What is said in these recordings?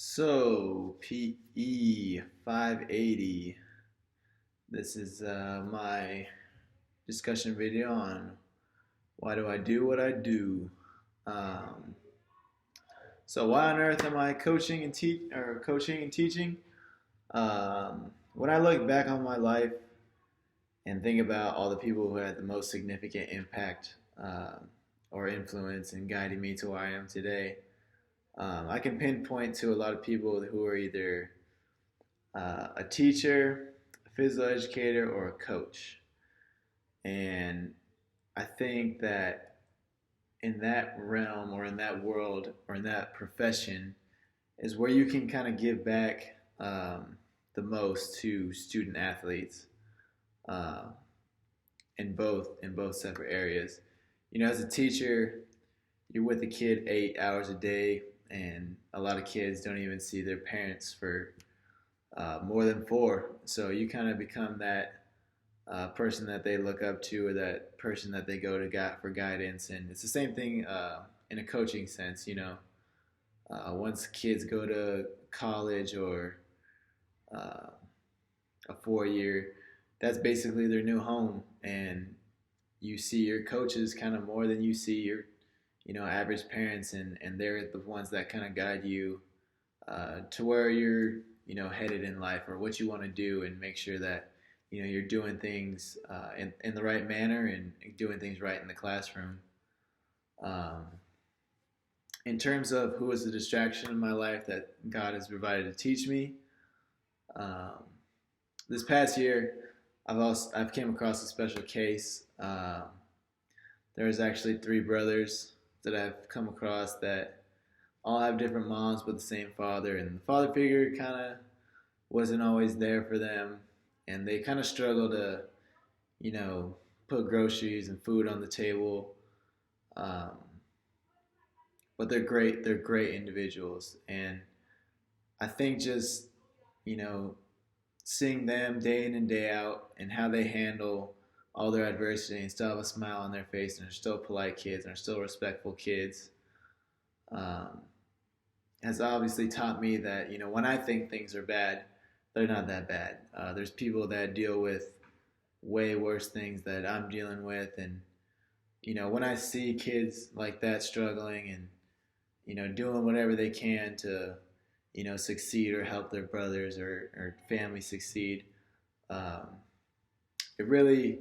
So, PE 580. This is my discussion video on why do I do what I do. Um, so, why on earth am I coaching and teaching? When I look back on my life and think about all the people who had the most significant impact or influence in guiding me to where I am today, I can pinpoint to a lot of people who are either a teacher, a physical educator, or a coach. And I think that in that realm or in that world or in that profession is where you can kind of give back the most to student athletes uh, in both separate areas. As a teacher, you're with a kid 8 hours a day, and a lot of kids don't even see their parents for more than four. So you kind of become that person that they look up to, or that person that they go to for guidance. And it's the same thing in a coaching sense. Once kids go to college or uh, a 4 year, that's basically their new home, and you see your coaches kind of more than you see your average parents, and they're the ones that kind of guide you to where you're headed in life or what you want to do, and make sure that you're doing things in the right manner and doing things right in the classroom. um, in terms of who is the distraction in my life that God has provided to teach me, um, this past year I've came across a special case. There's actually three brothers that I've come across that all have different moms but the same father, and the father figure kind of wasn't always there for them, and they kind of struggle to, you know, put groceries and food on the table. Um, but they're great. They're great individuals, and I think just you know seeing them day in and day out and how they handle all their adversity and still have a smile on their face, and they're still polite kids and are still respectful kids, um, has obviously taught me that when I think things are bad, they're not that bad. There's people that deal with way worse things that I'm dealing with, and when I see kids like that struggling and doing whatever they can to succeed or help their brothers or family succeed, um, it really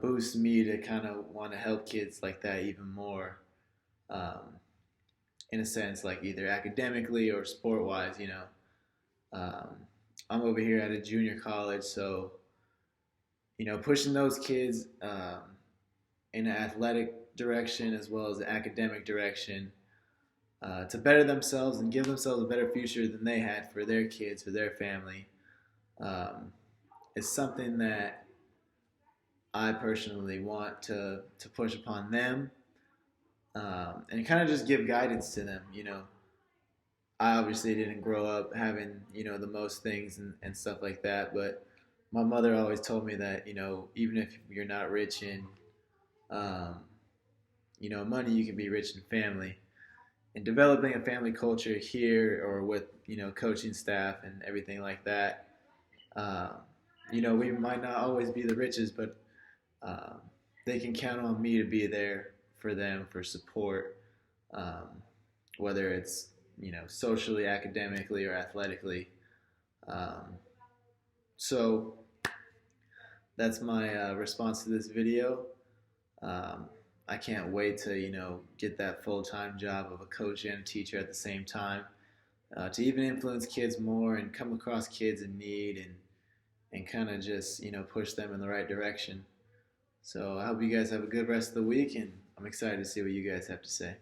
boosts me to kind of want to help kids like that even more. Um, in a sense, like either academically or sport wise. Um, I'm over here at a junior college, so pushing those kids in an athletic direction as well as an academic direction, to better themselves and give themselves a better future than they had for their kids, for their family, um, is something that I personally want to push upon them, and kind of just give guidance to them. I obviously didn't grow up having the most things and stuff like that, but my mother always told me that even if you're not rich in um, money, you can be rich in family. And developing a family culture here or with coaching staff and everything like that, uh, we might not always be the richest, but um, they can count on me to be there for them for support, um, whether it's socially, academically, or athletically. Um, so that's my response to this video. Um, I can't wait to get that full time job of a coach and a teacher at the same time, to even influence kids more and come across kids in need, and kind of just push them in the right direction. So I hope you guys have a good rest of the week, and I'm excited to see what you guys have to say.